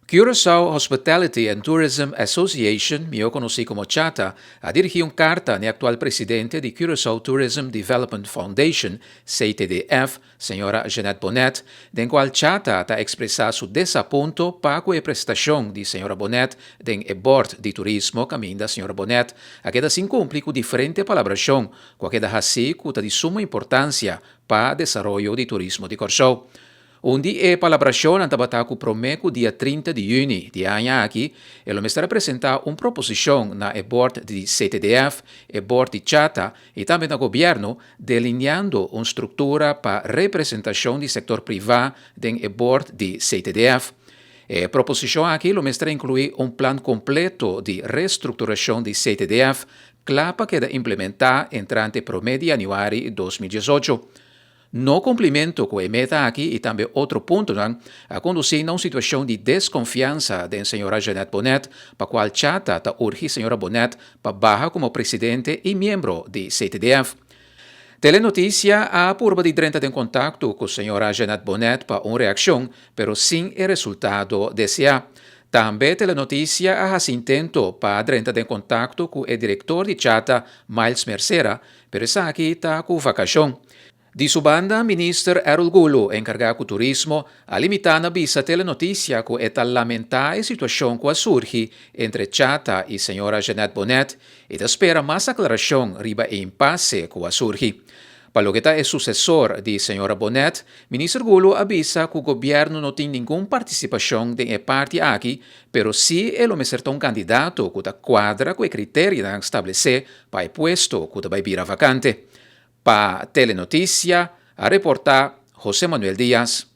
Curaçao Hospitality and Tourism Association, mejor conocido como CHATA, ha dirigido una carta al actual presidente de Curaçao Tourism Development Foundation, CTDF, señora Jeanette Bonnet, en cual CHATA ha expresado su desapunto para la prestación de señora Bonnet en el board de turismo camino da señora Bonnet, a queda sin cumplir con diferente palabración, que queda así que de suma importancia para el desarrollo de turismo de Curaçao. Onde a palabração antabata com promeco dia 30 de junho de ano aqui, ela me estará apresentar uma proposição na board de CTDF, board de CHATA e também no governo, delineando uma estrutura para representação do setor privado em board de CTDF. A proposição aqui lo mestra inclui um plano completo de reestruturação de CTDF, clapa que de implementar entrante promedio januário de 2018. No cumprimento com a meta aqui e também outro ponto, a conduzir a uma situação de desconfiança da senhora Jeanette Bonnet, para a qual CHATA urge a senhora Bonnet para barra como presidente e membro de CTDF. Telenotícia a purba de drenta em contato com a senhora Jeanette Bonnet para uma reação, pero sem o resultado desejado. Também Telenotícia a intento para drenta em contato com o diretor de CHATA, Miles Mercera, pero essa aqui está com vacação. De sua banda, ministro Errol Gulo, encarregado do turismo, a limitar na bisa Telenotícia que está lamentar a situação que surge entre CHATA e senhora Jeanette Bonnet e espera mais aclaração riba a impasse que surge. Para o que é sucessor de senhora Bonnet, ministro Gulo avisa que o governo não tem nenhuma participação de parte aqui, pero sim é o mesmo candidato que quadra com o critério de estabelecer para o puesto que vai vir vacante. Para Telenotícia, a reportar José Manuel Díaz.